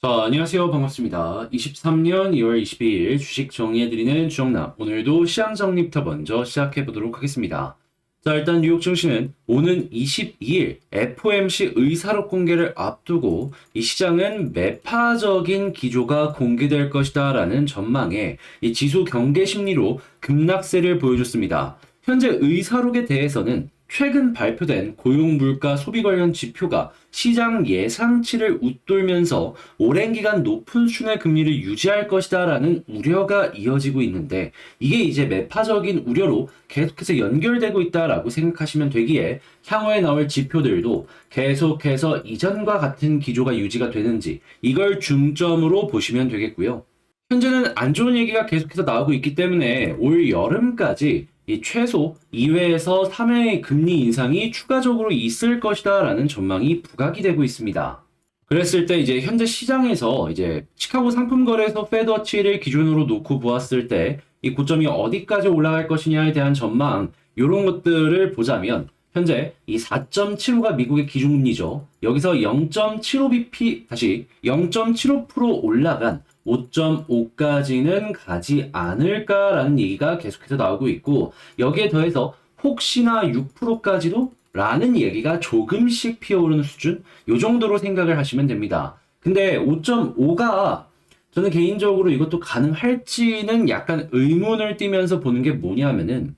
자, 안녕하세요. 반갑습니다. 23년 2월 22일 주식 정리해드리는 주영남. 오늘도 시장 정리부터 먼저 시작해보도록 하겠습니다. 자, 일단 뉴욕 증시는 오는 22일 FOMC 의사록 공개를 앞두고 이 시장은 매파적인 기조가 공개될 것이다 라는 전망에 이 지수 경계 심리로 급락세를 보여줬습니다. 현재 의사록에 대해서는 최근 발표된 고용 물가 소비 관련 지표가 시장 예상치를 웃돌면서 오랜 기간 높은 수준의 금리를 유지할 것이다라는 우려가 이어지고 있는데 이게 이제 매파적인 우려로 계속해서 연결되고 있다라고 생각하시면 되기에 향후에 나올 지표들도 계속해서 이전과 같은 기조가 유지가 되는지 이걸 중점으로 보시면 되겠고요. 현재는 안 좋은 얘기가 계속해서 나오고 있기 때문에 올 여름까지 이 최소 2회에서 3회의 금리 인상이 추가적으로 있을 것이다 라는 전망이 부각이 되고 있습니다. 그랬을 때 이제 현재 시장에서 이제 시카고 상품거래소 페드워치를 기준으로 놓고 보았을 때 이 고점이 어디까지 올라갈 것이냐에 대한 전망 이런 것들을 보자면 현재 이 4.75가 미국의 기준금리죠. 여기서 0.75bp 다시 0.75% 올라간 5.5까지는 가지 않을까라는 얘기가 계속해서 나오고 있고 여기에 더해서 혹시나 6%까지도 라는 얘기가 조금씩 피어오르는 수준 요 정도로 생각을 하시면 됩니다. 근데 5.5가 저는 개인적으로 이것도 가능할지는 약간 의문을 띠면서 보는 게 뭐냐면은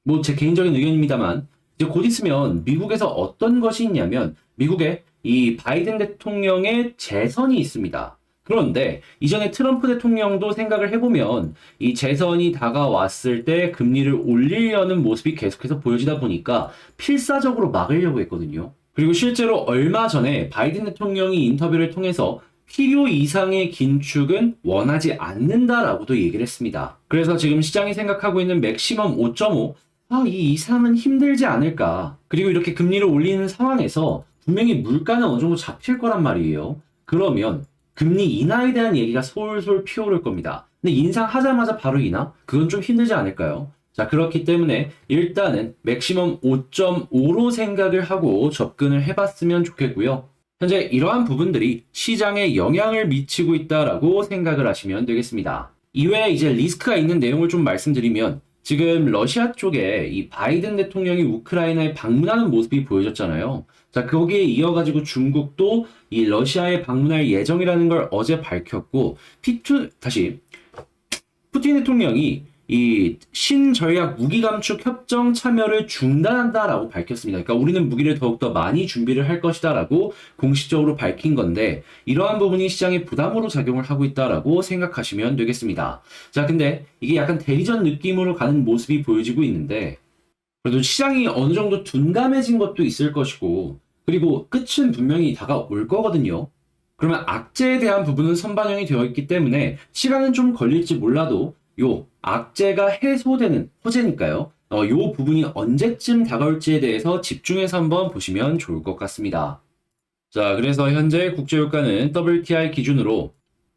뭐 제 개인적인 의견입니다만 이제 곧 있으면 미국에서 어떤 것이 있냐면 미국의 이 바이든 대통령의 재선이 있습니다. 그런데 이전에 트럼프 대통령도 생각을 해보면 이 재선이 다가왔을 때 금리를 올리려는 모습이 계속해서 보여지다 보니까 필사적으로 막으려고 했거든요. 그리고 실제로 얼마 전에 바이든 대통령이 인터뷰를 통해서 필요 이상의 긴축은 원하지 않는다라고도 얘기를 했습니다. 그래서 지금 시장이 생각하고 있는 맥시멈 5.5, 이 이상은 힘들지 않을까. 그리고 이렇게 금리를 올리는 상황에서 분명히 물가는 어느 정도 잡힐 거란 말이에요. 그러면 금리 인하에 대한 얘기가 솔솔 피어오를 겁니다. 근데 인상하자마자 바로 인하? 그건 좀 힘들지 않을까요? 자, 그렇기 때문에 일단은 맥시멈 5.5로 생각을 하고 접근을 해봤으면 좋겠고요. 현재 이러한 부분들이 시장에 영향을 미치고 있다라고 생각을 하시면 되겠습니다. 이외에 이제 리스크가 있는 내용을 좀 말씀드리면 지금 러시아 쪽에 이 바이든 대통령이 우크라이나에 방문하는 모습이 보여졌잖아요. 자, 거기에 이어가지고 중국도 이 러시아에 방문할 예정이라는 걸 어제 밝혔고, 푸틴 대통령이 이 신전략 무기 감축 협정 참여를 중단한다라고 밝혔습니다. 그러니까 우리는 무기를 더욱더 많이 준비를 할 것이다라고 공식적으로 밝힌 건데 이러한 부분이 시장에 부담으로 작용을 하고 있다라고 생각하시면 되겠습니다. 자, 근데 이게 약간 대리전 느낌으로 가는 모습이 보여지고 있는데 그래도 시장이 어느 정도 둔감해진 것도 있을 것이고 그리고 끝은 분명히 다가올 거거든요. 그러면 악재에 대한 부분은 선반영이 되어 있기 때문에 시간은 좀 걸릴지 몰라도 요 악재가 해소되는 호재니까요. 요 부분이 언제쯤 다가올지에 대해서 집중해서 한번 보시면 좋을 것 같습니다. 자, 그래서 현재 국제유가는 WTI 기준으로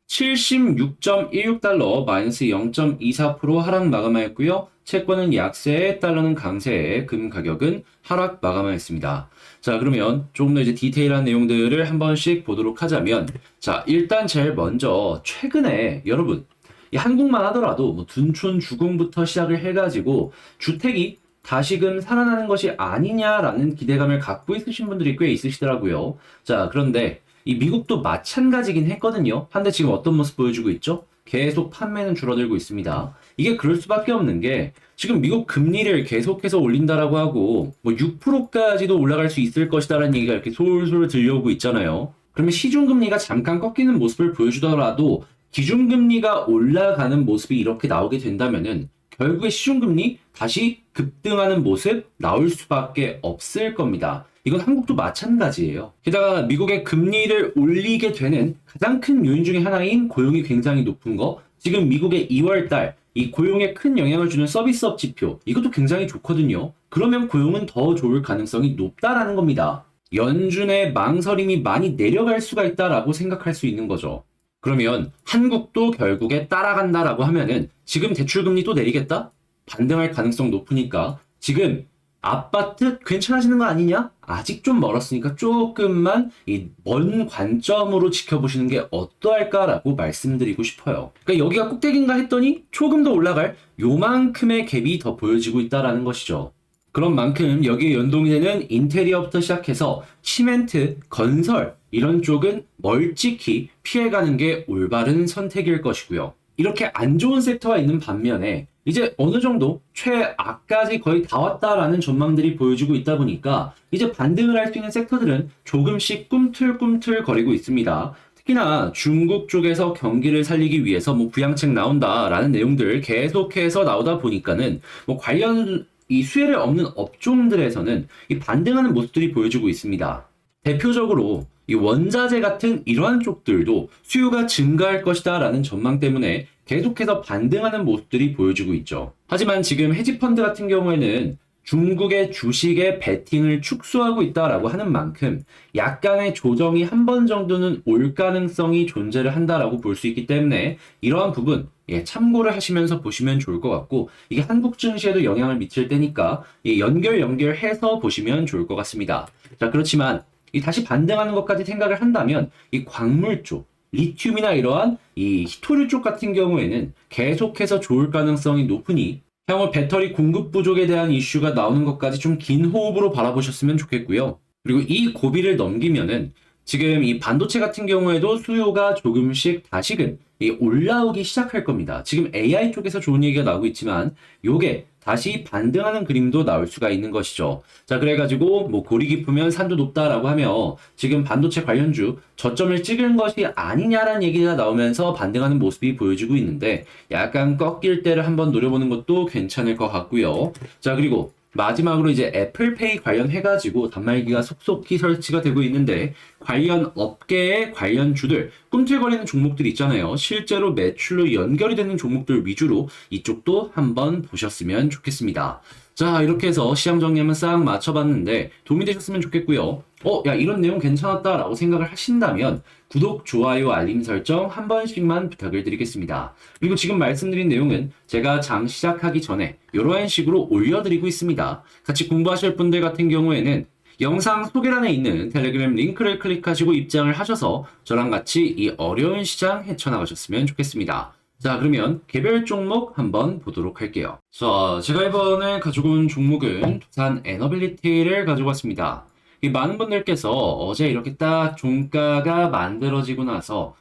76.16달러 마이너스 0.24% 하락 마감하였고요. 채권은 약세, 달러는 강세, 금 가격은 하락 마감하였습니다. 자, 그러면 조금 더 이제 디테일한 내용들을 한 번씩 보도록 하자면, 자, 일단 제일 먼저 최근에 여러분, 이 한국만 하더라도 뭐 둔촌 주공부터 시작을 해가지고 주택이 다시금 살아나는 것이 아니냐라는 기대감을 갖고 있으신 분들이 꽤 있으시더라고요. 자, 그런데 이 미국도 마찬가지긴 했거든요. 한데 지금 어떤 모습 보여주고 있죠? 계속 판매는 줄어들고 있습니다. 이게 그럴 수밖에 없는 게 지금 미국 금리를 계속해서 올린다라고 하고 뭐 6%까지도 올라갈 수 있을 것이다라는 얘기가 이렇게 솔솔 들려오고 있잖아요. 그러면 시중금리가 잠깐 꺾이는 모습을 보여주더라도 기준금리가 올라가는 모습이 이렇게 나오게 된다면은 결국에 시중금리 다시 급등하는 모습 나올 수밖에 없을 겁니다. 이건 한국도 마찬가지예요. 게다가 미국의 금리를 올리게 되는 가장 큰 요인 중에 하나인 고용이 굉장히 높은 거. 지금 미국의 2월달 이 고용에 큰 영향을 주는 서비스업 지표 이것도 굉장히 좋거든요. 그러면 고용은 더 좋을 가능성이 높다라는 겁니다. 연준의 망설임이 많이 내려갈 수가 있다라고 생각할 수 있는 거죠. 그러면 한국도 결국에 따라간다라고 하면은 지금 대출금리 또 내리겠다? 반등할 가능성 높으니까 지금 아파트 괜찮아지는 거 아니냐? 아직 좀 멀었으니까 조금만 이 먼 관점으로 지켜보시는 게 어떠할까라고 말씀드리고 싶어요. 그러니까 여기가 꼭대기인가 했더니 조금 더 올라갈 요만큼의 갭이 더 보여지고 있다라는 것이죠. 그런 만큼 여기에 연동이 되는 인테리어부터 시작해서 시멘트, 건설 이런 쪽은 멀찍이 피해가는 게 올바른 선택일 것이고요. 이렇게 안 좋은 섹터가 있는 반면에 이제 어느 정도 최악까지 거의 다 왔다라는 전망들이 보여지고 있다 보니까 이제 반등을 할 수 있는 섹터들은 조금씩 꿈틀꿈틀 거리고 있습니다. 특히나 중국 쪽에서 경기를 살리기 위해서 뭐 부양책 나온다라는 내용들 계속해서 나오다 보니까는 뭐 관련 이 수혜를 얻는 업종들에서는 이 반등하는 모습들이 보여지고 있습니다. 대표적으로 이 원자재 같은 이러한 쪽들도 수요가 증가할 것이다 라는 전망 때문에 계속해서 반등하는 모습들이 보여지고 있죠. 하지만 지금 헤지펀드 같은 경우에는 중국의 주식에 베팅을 축소하고 있다라고 하는 만큼 약간의 조정이 한 번 정도는 올 가능성이 존재를 한다라고 볼 수 있기 때문에 이러한 부분 참고를 하시면서 보시면 좋을 것 같고 이게 한국 증시에도 영향을 미칠 때니까 연결해서 보시면 좋을 것 같습니다. 자, 그렇지만 이 다시 반등하는 것까지 생각을 한다면 이 광물 쪽, 리튬이나 이러한 이 히토류 쪽 같은 경우에는 계속해서 좋을 가능성이 높으니 향후 배터리 공급 부족에 대한 이슈가 나오는 것까지 좀 긴 호흡으로 바라보셨으면 좋겠고요. 그리고 이 고비를 넘기면은 지금 이 반도체 같은 경우에도 수요가 조금씩 다시금 올라오기 시작할 겁니다. 지금 AI 쪽에서 좋은 얘기가 나오고 있지만 요게 다시 반등하는 그림도 나올 수가 있는 것이죠. 자, 그래가지고 뭐 골이 깊으면 산도 높다라고 하며 지금 반도체 관련주 저점을 찍은 것이 아니냐라는 얘기가 나오면서 반등하는 모습이 보여지고 있는데 약간 꺾일 때를 한번 노려보는 것도 괜찮을 것 같고요. 자, 그리고 마지막으로 이제 애플페이 관련해가지고 단말기가 속속히 설치가 되고 있는데 관련 업계의 관련주들 꿈틀거리는 종목들 있잖아요. 실제로 매출로 연결이 되는 종목들 위주로 이쪽도 한번 보셨으면 좋겠습니다. 자, 이렇게 해서 시장 정리 한번 싹 맞춰봤는데 도움이 되셨으면 좋겠고요. 야, 이런 내용 괜찮았다라고 생각을 하신다면 구독, 좋아요, 알림 설정 한 번씩만 부탁을 드리겠습니다. 그리고 지금 말씀드린 내용은 제가 장 시작하기 전에 이러한 식으로 올려드리고 있습니다. 같이 공부하실 분들 같은 경우에는 영상 소개란에 있는 텔레그램 링크를 클릭하시고 입장을 하셔서 저랑 같이 이 어려운 시장 헤쳐나가셨으면 좋겠습니다. 자, 그러면 개별 종목 한번 보도록 할게요. 자, 제가 이번에 가지고 온 종목은 두산 에너빌리티를 가지고 왔습니다. 많은 분들께서 어제 이렇게 딱 종가가 만들어지고 나서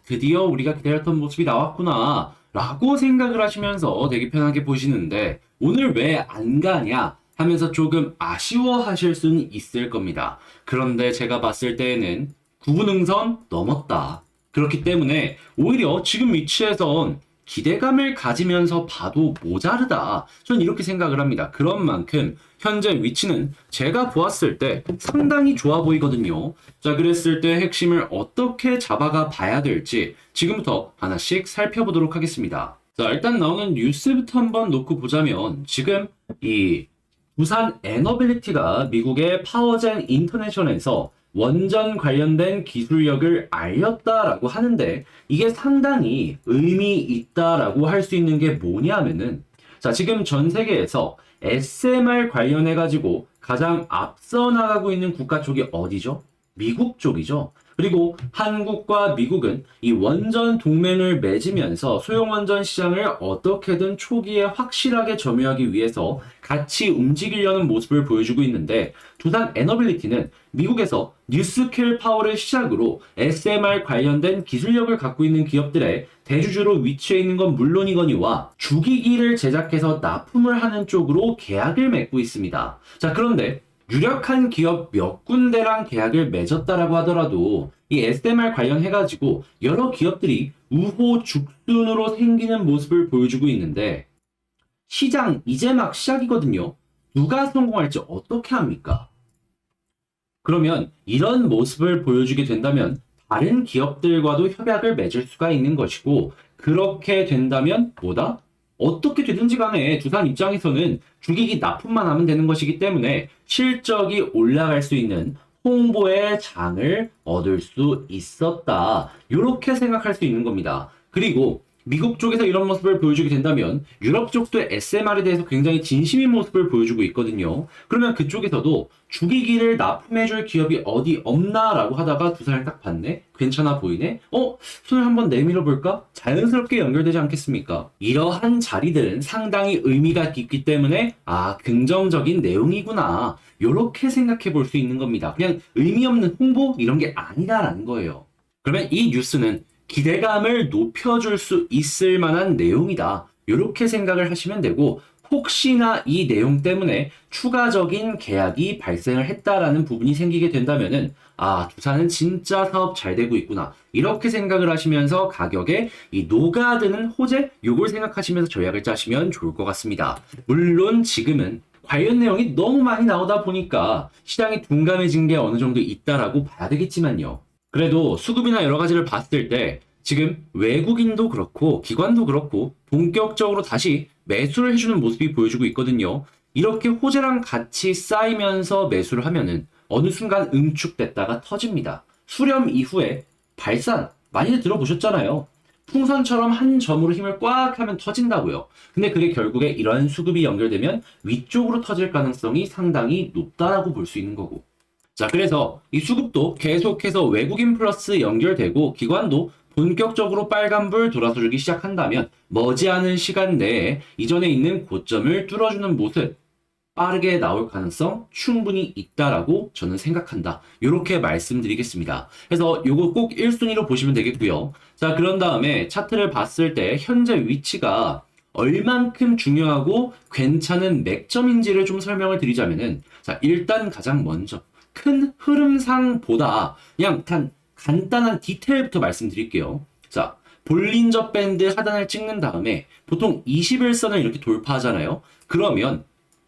드디어 우리가 기다렸던 모습이 나왔구나 라고 생각을 하시면서 되게 편하게 보시는데 오늘 왜 안 가냐 하면서 조금 아쉬워하실 수는 있을 겁니다. 그런데 제가 봤을 때에는 9분응선 넘었다. 그렇기 때문에 오히려 지금 위치에선 기대감을 가지면서 봐도 모자르다. 전 이렇게 생각을 합니다. 그런 만큼 현재 위치는 제가 보았을 때 상당히 좋아 보이거든요. 자, 그랬을 때 핵심을 어떻게 잡아가 봐야 될지 지금부터 하나씩 살펴보도록 하겠습니다. 자, 일단 나오는 뉴스부터 한번 놓고 보자면 지금 이 두산 에너빌리티가 미국의 파워젠 인터내셔널에서 원전 관련된 기술력을 알렸다라고 하는데 이게 상당히 의미 있다라고 할 수 있는 게 뭐냐면은 자, 지금 전 세계에서 SMR 관련해가지고 가장 앞서 나가고 있는 국가 쪽이 어디죠? 미국 쪽이죠. 그리고 한국과 미국은 이 원전 동맹을 맺으면서 소형원전 시장을 어떻게든 초기에 확실하게 점유하기 위해서 같이 움직이려는 모습을 보여주고 있는데 두산 에너빌리티는 미국에서 뉴스킬 파워를 시작으로 SMR 관련된 기술력을 갖고 있는 기업들의 대주주로 위치해 있는 건 물론이거니와 주기기를 제작해서 납품을 하는 쪽으로 계약을 맺고 있습니다. 자, 그런데 유력한 기업 몇 군데랑 계약을 맺었다라고 하더라도 이 SMR 관련해가지고 여러 기업들이 우호죽순으로 생기는 모습을 보여주고 있는데 시장 이제 막 시작이거든요. 누가 성공할지 어떻게 합니까? 그러면 이런 모습을 보여주게 된다면 다른 기업들과도 협약을 맺을 수가 있는 것이고 그렇게 된다면 뭐다? 어떻게 되든지 간에 두산 입장에서는 주기기 납품만 하면 되는 것이기 때문에 실적이 올라갈 수 있는 홍보의 장을 얻을 수 있었다. 이렇게 생각할 수 있는 겁니다. 그리고 미국 쪽에서 이런 모습을 보여주게 된다면 유럽 쪽도 SMR에 대해서 굉장히 진심인 모습을 보여주고 있거든요. 그러면 그쪽에서도 죽이기를 납품해줄 기업이 어디 없나라고 하다가 두산을 딱 봤네? 괜찮아 보이네? 손을 한번 내밀어 볼까? 자연스럽게 연결되지 않겠습니까? 이러한 자리들은 상당히 의미가 깊기 때문에 긍정적인 내용이구나. 요렇게 생각해 볼 수 있는 겁니다. 그냥 의미 없는 홍보? 이런 게 아니다라는 거예요. 그러면 이 뉴스는 기대감을 높여줄 수 있을 만한 내용이다. 이렇게 생각을 하시면 되고, 혹시나 이 내용 때문에 추가적인 계약이 발생을 했다라는 부분이 생기게 된다면은 두산은 진짜 사업 잘 되고 있구나. 이렇게 생각을 하시면서 가격에 이 녹아드는 호재 요걸 생각하시면서 전략을 짜시면 좋을 것 같습니다. 물론 지금은 관련 내용이 너무 많이 나오다 보니까 시장이 둔감해진 게 어느 정도 있다라고 봐야 되겠지만요. 그래도 수급이나 여러 가지를 봤을 때 지금 외국인도 그렇고 기관도 그렇고 본격적으로 다시 매수를 해주는 모습이 보여주고 있거든요. 이렇게 호재랑 같이 쌓이면서 매수를 하면은 어느 순간 응축됐다가 터집니다. 수렴 이후에 발산 많이들 들어보셨잖아요. 풍선처럼 한 점으로 힘을 꽉 하면 터진다고요. 근데 그게 결국에 이러한 수급이 연결되면 위쪽으로 터질 가능성이 상당히 높다라고 볼 수 있는 거고. 자, 그래서 이 수급도 계속해서 외국인 플러스 연결되고 기관도 본격적으로 빨간불 돌아서주기 시작한다면 머지않은 시간 내에 이전에 있는 고점을 뚫어주는 모습 빠르게 나올 가능성 충분히 있다라고 저는 생각한다. 이렇게 말씀드리겠습니다. 그래서 요거 꼭 1순위로 보시면 되겠고요. 자, 그런 다음에 차트를 봤을 때 현재 위치가 얼만큼 중요하고 괜찮은 맥점인지를 좀 설명을 드리자면은 자, 일단 가장 먼저 큰 흐름상보다 그냥 간단한 디테일부터 말씀드릴게요. 자, 볼린저 밴드 하단을 찍는 다음에 보통 21선을 이렇게 돌파하잖아요. 그러면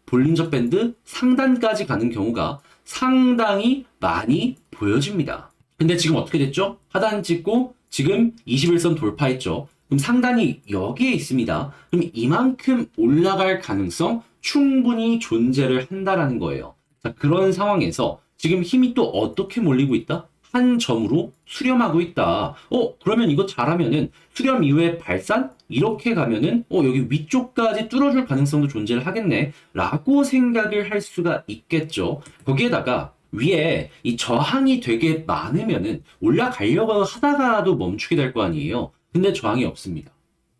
볼린저 밴드 상단까지 가는 경우가 상당히 많이 보여집니다. 근데 지금 어떻게 됐죠? 하단 찍고 지금 21선 돌파했죠. 그럼 상단이 여기에 있습니다. 그럼 이만큼 올라갈 가능성 충분히 존재를 한다라는 거예요. 자, 그런 상황에서 지금 힘이 또 어떻게 몰리고 있다? 한 점으로 수렴하고 있다. 그러면 이거 잘하면은 수렴 이후에 발산? 이렇게 가면은 여기 위쪽까지 뚫어줄 가능성도 존재를 하겠네. 라고 생각을 할 수가 있겠죠. 거기에다가 위에 이 저항이 되게 많으면은 올라가려고 하다가도 멈추게 될 거 아니에요. 근데 저항이 없습니다.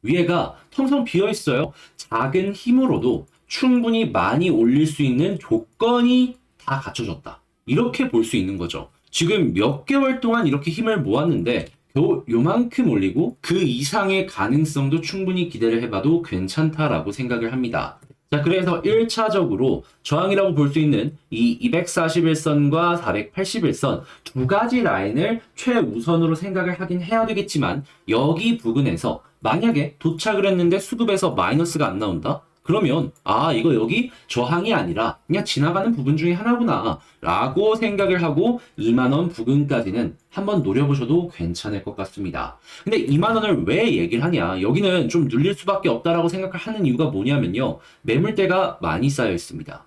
위에가 텅텅 비어 있어요. 작은 힘으로도 충분히 많이 올릴 수 있는 조건이 다 갖춰졌다. 이렇게 볼 수 있는 거죠. 지금 몇 개월 동안 이렇게 힘을 모았는데 겨우 요만큼 올리고 그 이상의 가능성도 충분히 기대를 해봐도 괜찮다라고 생각을 합니다. 자, 그래서 1차적으로 저항이라고 볼 수 있는 이 241선과 481선 두 가지 라인을 최우선으로 생각을 하긴 해야 되겠지만 여기 부근에서 만약에 도착을 했는데 수급에서 마이너스가 안 나온다? 그러면 이거 여기 저항이 아니라 그냥 지나가는 부분 중에 하나구나 라고 생각을 하고 2만원 부근까지는 한번 노려보셔도 괜찮을 것 같습니다. 근데 2만원을 왜 얘기를 하냐, 여기는 좀 눌릴 수밖에 없다라고 생각을 하는 이유가 뭐냐면요, 매물대가 많이 쌓여 있습니다.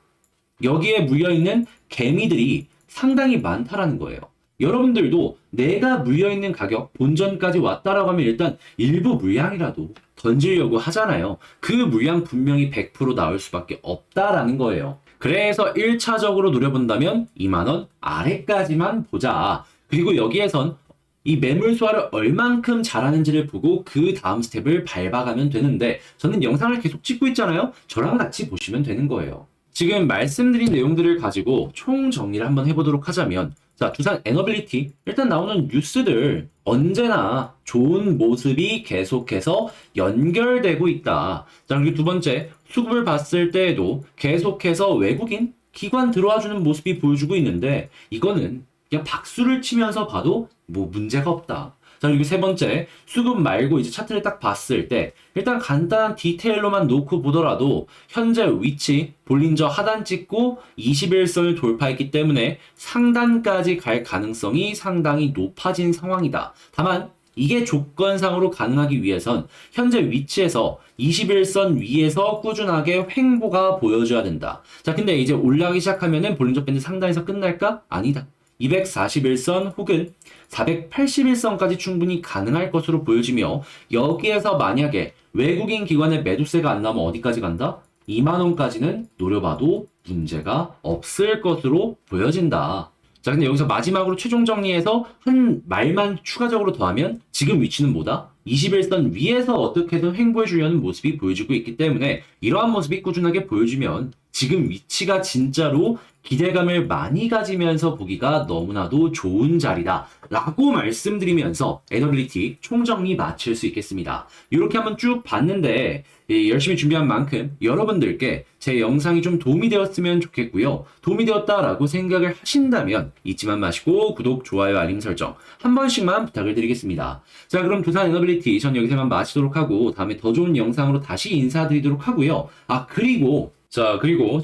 여기에 물려있는 개미들이 상당히 많다라는 거예요. 여러분들도 내가 물려있는 가격 본전까지 왔다라고 하면 일단 일부 물량이라도 던지려고 하잖아요. 그 물량 분명히 100% 나올 수밖에 없다라는 거예요. 그래서 1차적으로 노려본다면 2만원 아래까지만 보자. 그리고 여기에선 이 매물 소화를 얼만큼 잘하는지를 보고 그 다음 스텝을 밟아가면 되는데 저는 영상을 계속 찍고 있잖아요. 저랑 같이 보시면 되는 거예요. 지금 말씀드린 내용들을 가지고 총 정리를 한번 해보도록 하자면, 자, 두산 에너빌리티 일단 나오는 뉴스들 언제나 좋은 모습이 계속해서 연결되고 있다. 자, 그리고 두 번째, 수급을 봤을 때에도 계속해서 외국인 기관 들어와주는 모습이 보여주고 있는데 이거는 그냥 박수를 치면서 봐도 뭐 문제가 없다. 자, 그리고 세 번째, 수급 말고 이제 차트를 딱 봤을 때 일단 간단한 디테일로만 놓고 보더라도 현재 위치 볼린저 하단 찍고 21선을 돌파했기 때문에 상단까지 갈 가능성이 상당히 높아진 상황이다. 다만 이게 조건상으로 가능하기 위해선 현재 위치에서 21선 위에서 꾸준하게 횡보가 보여줘야 된다. 자, 근데 이제 올라가기 시작하면은 볼린저 밴드 상단에서 끝날까? 아니다. 241선 혹은 481선까지 충분히 가능할 것으로 보여지며 여기에서 만약에 외국인 기관의 매도세가 안 나오면 어디까지 간다? 2만 원까지는 노려봐도 문제가 없을 것으로 보여진다. 자, 근데 여기서 마지막으로 최종 정리해서 한 말만 추가적으로 더하면 지금 위치는 뭐다? 21선 위에서 어떻게든 횡보해 주려는 모습이 보여지고 있기 때문에 이러한 모습이 꾸준하게 보여주면 지금 위치가 진짜로 기대감을 많이 가지면서 보기가 너무나도 좋은 자리다 라고 말씀드리면서 에너빌리티 총정리 마칠 수 있겠습니다. 이렇게 한번 쭉 봤는데 열심히 준비한 만큼 여러분들께 제 영상이 좀 도움이 되었으면 좋겠고요. 도움이 되었다라고 생각을 하신다면 잊지만 마시고 구독, 좋아요, 알림 설정 한 번씩만 부탁을 드리겠습니다. 자, 그럼 두산 에너빌리티 전 여기서만 마치도록 하고 다음에 더 좋은 영상으로 다시 인사드리도록 하고요. 그리고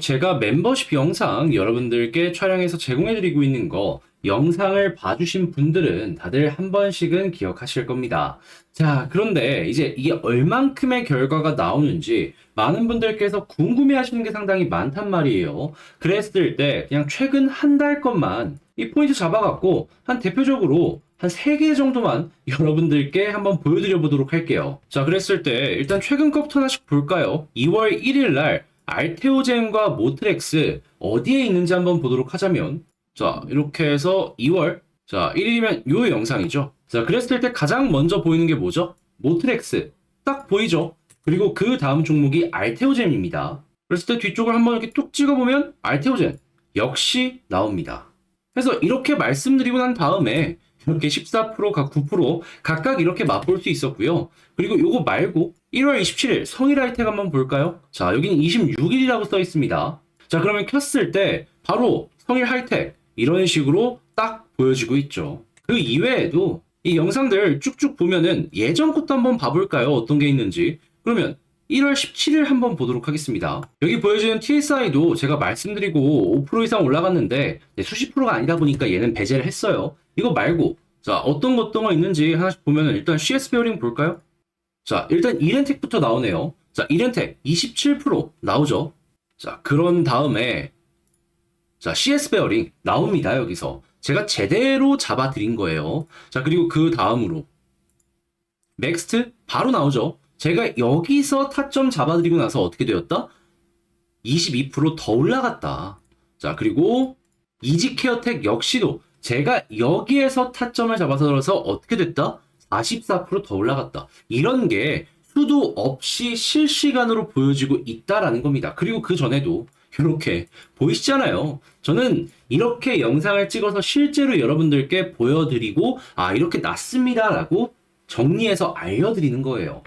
제가 멤버십 영상 여러분들께 촬영해서 제공해드리고 있는 거 영상을 봐주신 분들은 다들 한 번씩은 기억하실 겁니다. 자, 그런데 이제 이게 얼만큼의 결과가 나오는지 많은 분들께서 궁금해 하시는 게 상당히 많단 말이에요. 그랬을 때 그냥 최근 한 달 것만 이 포인트 잡아갖고 한 대표적으로 한 3개 정도만 여러분들께 한번 보여드려 보도록 할게요. 자, 그랬을 때 일단 최근 것부터 하나씩 볼까요? 2월 1일 날 알테오젠과 모트렉스 어디에 있는지 한번 보도록 하자면 자, 이렇게 해서 2월 1일이면 요 영상이죠. 자, 그랬을 때 가장 먼저 보이는 게 뭐죠? 모트렉스 딱 보이죠? 그리고 그 다음 종목이 알테오젠입니다. 그랬을 때 뒤쪽을 한번 이렇게 뚝 찍어보면 알테오젠 역시 나옵니다. 그래서 이렇게 말씀드리고 난 다음에 이렇게 14%각 9% 각각 이렇게 맛볼 수 있었고요. 그리고 요거 말고 1월 27일 성일 하이텍 한번 볼까요? 자, 여기는 26일이라고 써 있습니다. 자, 그러면 켰을 때 바로 성일 하이텍 이런 식으로 딱 보여지고 있죠. 그 이외에도 이 영상들 쭉쭉 보면은 예전 것도 한번 봐볼까요? 어떤 게 있는지. 그러면 1월 17일 한번 보도록 하겠습니다. 여기 보여지는 TSI도 제가 말씀드리고 5% 이상 올라갔는데 수십 프로가 아니다 보니까 얘는 배제를 했어요. 이거 말고 자, 어떤 거 있는지 하나씩 보면은 일단 CS 베어링 볼까요? 자, 일단 이렌텍부터 나오네요. 자, 이렌텍 27% 나오죠. 자, 그런 다음에 자, CS 베어링 나옵니다. 여기서 제가 제대로 잡아드린 거예요. 자, 그리고 그 다음으로 넥스트 바로 나오죠. 제가 여기서 타점 잡아드리고 나서 어떻게 되었다? 22%더 올라갔다. 자, 그리고 이지케어텍 역시도 제가 여기에서 타점을 잡아서 어떻게 됐다? 44%더 올라갔다. 이런 게 수도 없이 실시간으로 보여지고 있다라는 겁니다. 그리고 그 전에도 이렇게 보이시잖아요. 저는 이렇게 영상을 찍어서 실제로 여러분들께 보여드리고 이렇게 났습니다 라고 정리해서 알려드리는 거예요.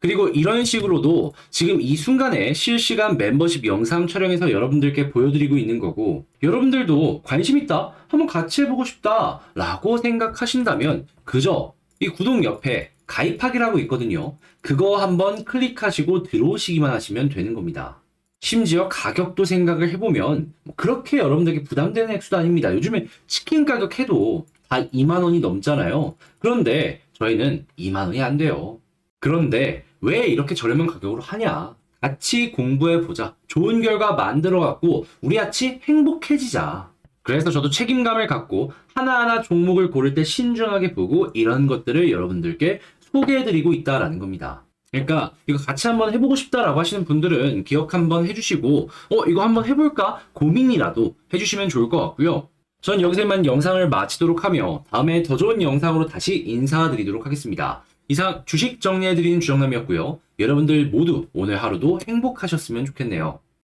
그리고 이런 식으로도 지금 이 순간에 실시간 멤버십 영상 촬영해서 여러분들께 보여드리고 있는 거고, 여러분들도 관심 있다, 한번 같이 해보고 싶다 라고 생각하신다면 그저 이 구독 옆에 가입하기라고 있거든요. 그거 한번 클릭하시고 들어오시기만 하시면 되는 겁니다. 심지어 가격도 생각을 해보면 그렇게 여러분들에게 부담되는 액수도 아닙니다. 요즘에 치킨 가격 해도 다 2만 원이 넘잖아요. 그런데 저희는 2만 원이 안 돼요. 그런데 왜 이렇게 저렴한 가격으로 하냐? 같이 공부해보자. 좋은 결과 만들어갖고 우리 같이 행복해지자. 그래서 저도 책임감을 갖고 하나하나 종목을 고를 때 신중하게 보고 이런 것들을 여러분들께 소개해드리고 있다라는 겁니다. 그러니까 이거 같이 한번 해보고 싶다라고 하시는 분들은 기억 한번 해주시고 이거 한번 해볼까? 고민이라도 해주시면 좋을 것 같고요. 전 여기서만 영상을 마치도록 하며 다음에 더 좋은 영상으로 다시 인사드리도록 하겠습니다. 이상 주식 정리해드리는 주정남이었고요. 여러분들 모두 오늘 하루도 행복하셨으면 좋겠네요.